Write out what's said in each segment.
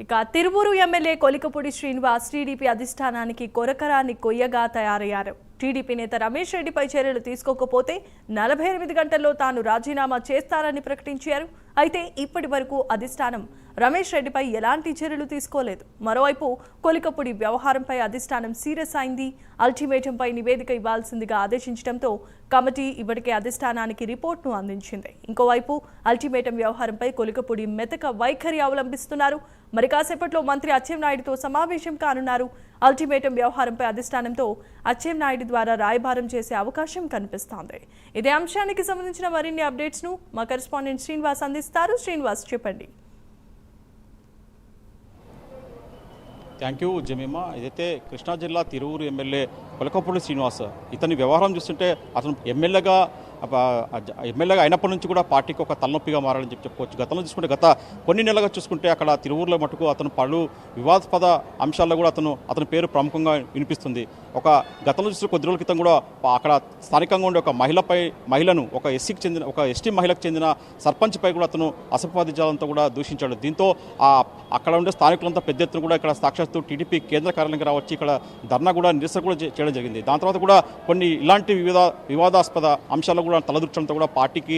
ఇక Tiruvuru MLA Kolikapudi Srinivas TDP అధిష్టానానికి కొరకరాన్ని కొయ్యగా తయారయ్యారు. టీడీపీ నేత రమేష్ రెడ్డిపై చర్యలు తీసుకోకపోతే 48 గంటల్లో తాను రాజీనామా చేస్తారని ప్రకటించారు. అయితే ఇప్పటి వరకు అధిష్టానం రమేష్ రెడ్డిపై ఎలాంటి చర్యలు తీసుకోలేదు. మరోవైపు కొలికపూడి వ్యవహారంపై అధిష్టానం సీరియస్ అయింది. అల్టిమేటంపై నివేదిక ఇవ్వాల్సిందిగా ఆదేశించడంతో కమిటీ ఇప్పటికే అధిష్టానానికి రిపోర్ట్ను అందించింది. ఇంకోవైపు అల్టిమేటం వ్యవహారంపై కొలికపూడి మెతక వైఖరి అవలంబిస్తున్నారు. మరి కాసేపట్లో మంత్రి అచ్చెన్నాయుడుతో సమావేశం కానున్నారు. అల్టిమేటం వ్యవహారంపై అధిష్టానంతో అచ్చెన్నాయుడు ద్వారా రాయబారం చేసే అవకాశం కనిపిస్తోంది. ఇదే అంశానికి సంబంధించిన మరిన్ని అప్డేట్స్ ను మా కరెస్పాండెంట్ శ్రీనివాస్ అందిస్తారు. శ్రీనివాస్, చెప్పండి. Thank you Jemimah. ఇదైతే కృష్ణా జిల్లా తిరువూరు ఎమ్మెల్యే కొలికపూడి శ్రీనివాస్, ఇతని వ్యవహారం చూస్తుంటే అతను ఎమ్మెల్యేగా అయినప్పటి నుంచి కూడా పార్టీకి ఒక తలనొప్పిగా మారాలని చెప్పుకోవచ్చు. గతంలో చూసుకుంటే గత కొన్ని నెలలుగా చూసుకుంటే అక్కడ తిరువూరులో మటుకు అతను పలు వివాదాస్పద అంశాల్లో కూడా అతని పేరు ప్రముఖంగా వినిపిస్తుంది. ఒక గతంలో చూస్తే కొద్ది రోజుల క్రితం కూడా అక్కడ స్థానికంగా ఉండే ఒక మహిళను ఒక ఎస్టీ మహిళకు చెందిన సర్పంచ్పై కూడా అతను అసభ్యపదాలతో కూడా దూషించాడు. దీంతో అక్కడ ఉండే స్థానికులంతా పెద్ద ఎత్తున కూడా ఇక్కడ సాక్షాత్తు టీడీపీ కేంద్ర కార్యాలయంగా రావచ్చి ఇక్కడ ధర్నా కూడా నిరసన కూడా చేయడం జరిగింది. దాని తర్వాత కూడా కొన్ని ఇలాంటి వివాదాస్పద అంశాలు కూడా తలదూర్చడంతో కూడా పార్టీకి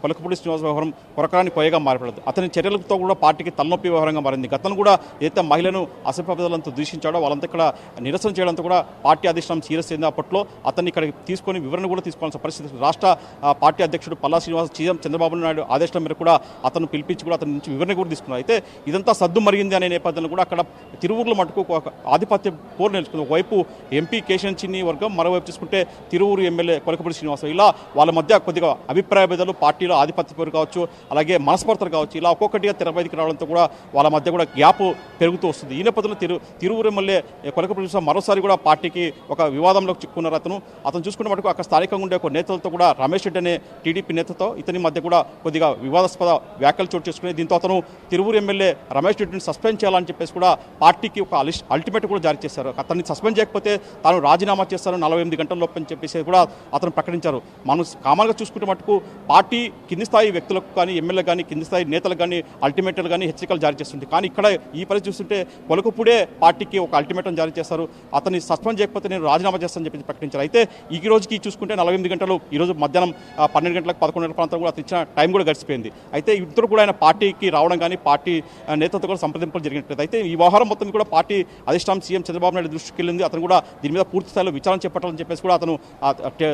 కొలికపూడి శ్రీనివాస్ వ్యవహారం కొరకరాని కొయ్యగా మారిపడదు. అతని చర్యలతో కూడా పార్టీకి తలనొప్పి వ్యవహారంగా మారింది. గతంలో కూడా ఏదైతే మహిళను అసభ్యపదాలతో దూషించాడో వాళ్ళంతా ఇక్కడ నిరసన చేయడంతో కూడా పార్టీ అధిష్టానం సీరియస్ అయింది. అప్పట్లో అతన్ని ఇక్కడ తీసుకొని వివరణ కూడా తీసుకోవాల్సిన పరిస్థితి. రాష్ట్ర పార్టీ అధ్యక్షుడు పల్లా శ్రీనివాస్ సీఎం చంద్రబాబు నాయుడు ఆదేశం మేరకు కూడా అతను పిలిపించి కూడా అతని నుంచి వివరణ కూడా తీసుకున్నారు. అయితే ఇదంతా సద్దు మరిగింది అనే నేపథ్యంలో కూడా అక్కడ తిరువూరులో మటుకు ఆధిపత్య పోరు నిలుచుకుంది. ఒకవైపు ఎంపీ కేశవన్ చిన్ని వర్గం, మరోవైపు చూసుకుంటే తిరువూరు ఎమ్మెల్యే కొలికపూడి శ్రీనివాస్, ఇలా వాళ్ళ మధ్య కొద్దిగా అభిప్రాయ భేదాలు, పార్టీలో ఆధిపత్య పోరు కావచ్చు, అలాగే మనస్పర్ధలు కావచ్చు, ఇలా ఒక్కొక్కటిగా తెరపైకి రావడంతో కూడా వాళ్ళ మధ్య కూడా గ్యాప్ పెరుగుతూ వస్తుంది. ఈ నేపథ్యంలో తిరువూరు ఎమ్మెల్యే కొలికపూడి శ్రీనివాస్ మరోసారి కూడా పార్టీకి ఒక వివాదంలో చిక్కున్నారు. అతను చూసుకున్న మటుకు అక్కడ స్థానికంగా ఉండే ఒక నేతలతో కూడా రమేష్ రెడ్డి అనే టీడీపీ నేతతో ఇతని మధ్య కూడా కొద్దిగా వివాదాస్పద వ్యాఖ్యలు చోటు చేసుకుని దీంతో అతను తిరువూరు ఎమ్మెల్యే రమేష్ రెడ్డిని సస్పెండ్ చేయాలని చెప్పేసి కూడా పార్టీకి ఒక అల్టిమేట్ కూడా జారీ చేశారు. అతన్ని సస్పెండ్ చేయకపోతే తాను రాజీనామా చేస్తాను 48 గంటల లోపు అని చెప్పేసి కూడా అతను ప్రకటించారు. మనం కామన్గా చూసుకుంటే మటుకు పార్టీ కింది స్థాయి వ్యక్తులకు కానీ, ఎమ్మెల్యే కానీ, కింది స్థాయి నేతలకు కానీ అల్టిమేటలు కానీ హెచ్చరికలు జారీ చేస్తుంది. కానీ ఇక్కడ ఈ పరిస్థితి చూస్తుంటే కొలికపూడే పార్టీకి ఒక అల్టిమేటం జారీ చేస్తారు. అతన్ని సస్పెండ్ చేయకపోతే నేను రాజీనామా చేస్తానని చెప్పి ప్రకటించారు. అయితే ఈ రోజుకి చూసుకుంటే 48 గంటలు, ఈరోజు మధ్యాహ్నం 12 గంటలకు 11 గంటల ప్రాంతం కూడా అతను ఇచ్చిన టైం కూడా గడిచిపోయింది. అయితే ఇద్దరు కూడా ఆయన పార్టీకి రావడం కానీ పార్టీ నేతలతో కూడా సంప్రదింపులు జరిగినట్లయితే అయితే ఈ వ్యవహారం మొత్తం కూడా పార్టీ అధిష్టానం సీఎం చంద్రబాబు నాయుడు దృష్టికి వెళ్ళింది. అతను కూడా దీని మీద పూర్తి స్థాయిలో విచారణ చేపట్టాలని చెప్పేసి కూడా అతను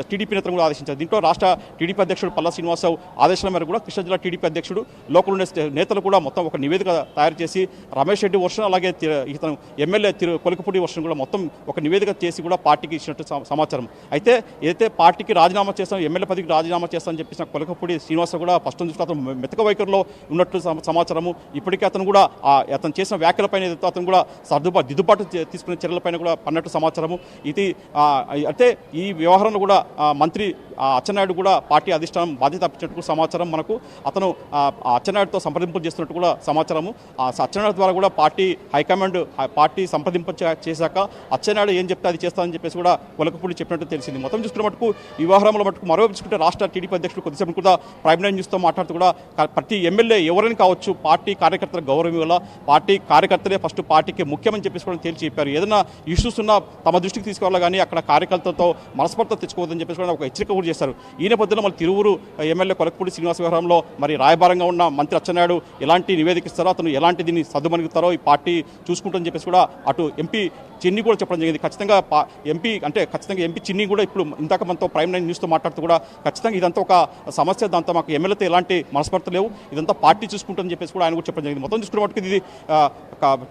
టీడీపీ నేతలను కూడా ఆదేశించారు. దీంట్లో రాష్ట్ర టీడీపీ అధ్యక్షుడు పల్లా శ్రీనివాసరావు ఆదేశాల మేరకు కూడా కృష్ణా జిల్లా టీడీపీ అధ్యక్షుడు, లోకల్ ఉండే నేతలు కూడా మొత్తం ఒక నివేదిక తయారు చేసి రమేష్ రెడ్డి వర్షన్, అలాగే ఇతను ఎమ్మెల్యే కొలికపూడి వర్షన్ కూడా మొత్తం ఒక నివేదిక చేసి కూడా పార్టీకి ఇచ్చినట్టు సమాచారం. అయితే ఏదైతే పార్టీకి రాజీనామా చేస్తాను, ఎమ్మెల్యే పదవికి రాజీనామా చేస్తానని చెప్పేసిన కొలికపూడి శ్రీనివాసరావు కూడా ఫస్ట్ నుంచి అతను మెతక వైఖరిలో ఉన్నట్లు సమాచారము. ఇప్పటికే అతను కూడా అతను చేసిన వ్యాఖ్యలపైన ఏదైతే అతను కూడా దిద్దుబాటు తీసుకునే చర్యలపైన కూడా పన్నట్టు సమాచారము. ఇది అయితే ఈ వ్యవహారంలో కూడా మంత్రి అచ్చెన్నాయుడు కూడా పార్టీ అధిష్టానం బాధ్యత అప్పించినట్టు సమాచారం. మనకు అతను అచ్చెన్నాయుడుతో సంప్రదింపులు చేస్తున్నట్టు కూడా సమాచారము. అచ్చెన్నాయుడు ద్వారా కూడా పార్టీ హైకమాండ్ పార్టీ సంప్రదింపు చేశాక అచ్చెన్నాయుడు ఏం చెప్తే అది చేస్తానని చెప్పేసి కూడా కొలికపూడి చెప్పినట్టు తెలిసింది. మొత్తం చూసుకున్న మటుకు ఈ వ్యవహారంలో మటుకు మరోవైపు చూసుకుంటే రాష్ట్ర టీడీపీ అధ్యక్షుడు కొద్దిసేపు కూడా ప్రైమ్ లైన్ న్యూస్తో మాట్లాడుతూ కూడా ప్రతి ఎమ్మెల్యే ఎవరైనా కావచ్చు పార్టీ కార్యకర్తలకు గౌరవం ఇవ్వాలా, పార్టీ కార్యకర్తలే ఫస్ట్ పార్టీకి ముఖ్యమని చెప్పేసి కూడా తేల్చి చెప్పారు. ఏదైనా ఇష్యూస్ ఉన్నా తమ దృష్టికి తీసుకోవాలి కానీ అక్కడ కార్యకర్తలతో మనస్పర్ధ తెచ్చుకోవద్దని చెప్పేసి కూడా ఒక హెచ్చరిక కూడా చేశారు. ఈ నేపథ్యంలో మరి తిరువూరు ఎమ్మెల్యే కొలికపూడి శ్రీనివాస్ వ్యవహారంలో మరి రాయబారంగా ఉన్న మంత్రి అచ్చెన్నాయుడు ఎలాంటి నివేదిక ఇస్తారో, అతను ఎలాంటి దీన్ని సద్దుమణుగుతారో ఈ పార్టీ చూసుకుంటుందని చెప్పేసి కూడా అటు ఎంపీ చిన్ని కూడా చెప్పడం జరిగింది. ఖచ్చితంగా ఎంపీ చిన్ని కూడా ఇప్పుడు ఇందాక మనతో ప్రైమ్ లైన్ న్యూస్తో మాట్లాడుతూ కూడా ఖచ్చితంగా ఇదంతా ఒక సమస్య, దాంతో మాకు ఎమ్మెల్యేతో ఎలాంటి మనస్పర్ధ లేవు, ఇదంతా పార్టీ చూసుకుంటుందని చెప్పేసి కూడా ఆయన కూడా చెప్పడం జరిగింది. మొత్తం చూసుకున్న మటుకు ఇది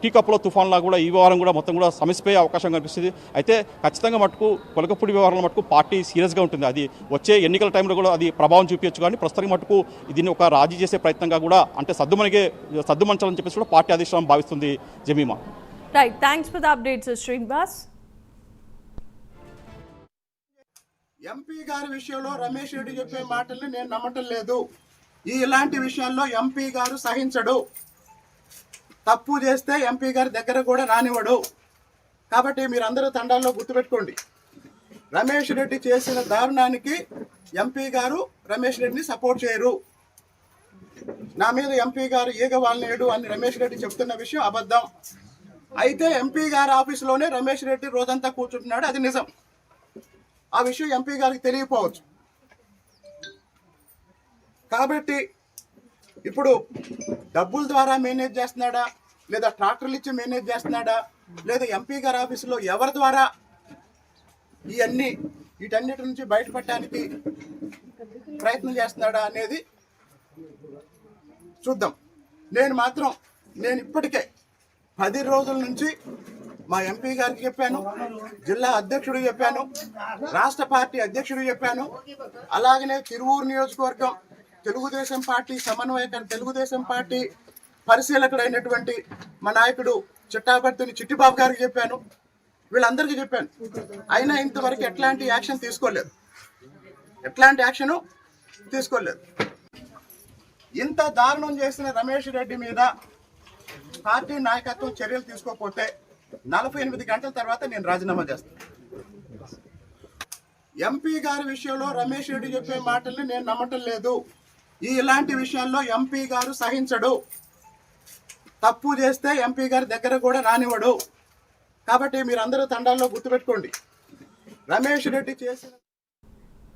టీ కప్లో తుఫాన్లా కూడా ఈ వ్యవహారం కూడా మొత్తం కూడా సమస్యపోయే అవకాశం కనిపిస్తుంది. అయితే ఖచ్చితంగా మటుకు కొలికపూడి వ్యవహారంలో మటుకు పార్టీ సీరియస్గా ఉంటుంది. అది వచ్చే ఎన్నికల టైంలో కూడా అది ప్రభావం చూపించచ్చు. కానీ ప్రస్తుతానికి మటుకు దీన్ని ఒక రాజీ చేసే ప్రయత్నంగా కూడా అంటే సద్దుమంచాలని చెప్పేసి కూడా పార్టీ అధిష్టానం భావిస్తుంది. Jemimah. Right, thanks for the updates Srinivas. MP గారి విషయంలో రమేష్ రెడ్డి చెప్పే మాటల్ని నేను నమ్మటం లేదు. ఇలాంటి విషయాల్లో ఎంపీ గారు సహించడు. తప్పు చేస్తే ఎంపీ గారి దగ్గర కూడా రానివ్వడు. కాబట్టి మీరందరూ తండాల్లో గుర్తుపెట్టుకోండి. రమేష్ రెడ్డి చేసిన దారుణానికి ఎంపీ గారు రమేష్ రెడ్డిని సపోర్ట్ చేయరు. నా మీద ఎంపీ గారు ఈగ వాలనేడు అని రమేష్ రెడ్డి చెప్తున్న విషయం అబద్ధం. అయితే ఎంపీ గారి ఆఫీసులోనే రమేష్ రెడ్డి రోజంతా కూర్చుంటున్నాడు, అది నిజం. ఆ విషయం ఎంపీ గారికి తెలియకపోవచ్చు. కాబట్టి ఇప్పుడు డబ్బుల ద్వారా మేనేజ్ చేస్తున్నాడా, లేదా ట్రాక్టర్లు ఇచ్చి మేనేజ్ చేస్తున్నాడా, లేదా ఎంపీ గారి ఆఫీసులో ఎవరి ద్వారా వీటన్నిటి నుంచి బయటపడటానికి ప్రయత్నం చేస్తున్నాడా అనేది చూద్దాం. నేను ఇప్పటికే 10 రోజుల నుంచి మా ఎంపీ గారికి చెప్పాను, జిల్లా అధ్యక్షుడు చెప్పాను, రాష్ట్ర పార్టీ అధ్యక్షుడు చెప్పాను, అలాగనే తిరువూరు నియోజకవర్గం తెలుగుదేశం పార్టీ సమన్వయకర్, తెలుగుదేశం పార్టీ పరిశీలకుడైనటువంటి మా నాయకుడు చిట్టాపర్తిని చిట్టిబాబు గారికి చెప్పాను, వీళ్ళందరికీ చెప్పాను. అయినా ఇంతవరకు ఎట్లాంటి యాక్షన్ తీసుకోలేదు. ఇంత దారుణం చేసిన రమేష్ రెడ్డి మీద పార్టీ నాయకత్వం చర్యలు తీసుకోకపోతే 48 గంటల తర్వాత నేను రాజీనామా చేస్తాను. ఎంపీ గారి విషయంలో రమేష్ రెడ్డి చెప్పే మాటల్ని నేను నమ్మటం లేదు. ఇలాంటి విషయాల్లో ఎంపీ గారు సహించడు. తప్పు చేస్తే ఎంపీ గారి దగ్గర కూడా రానివ్వడు. కాబట్టి మీరందరూ తండాల్లో గుర్తుపెట్టుకోండి, రమేష్ రెడ్డి చేసిన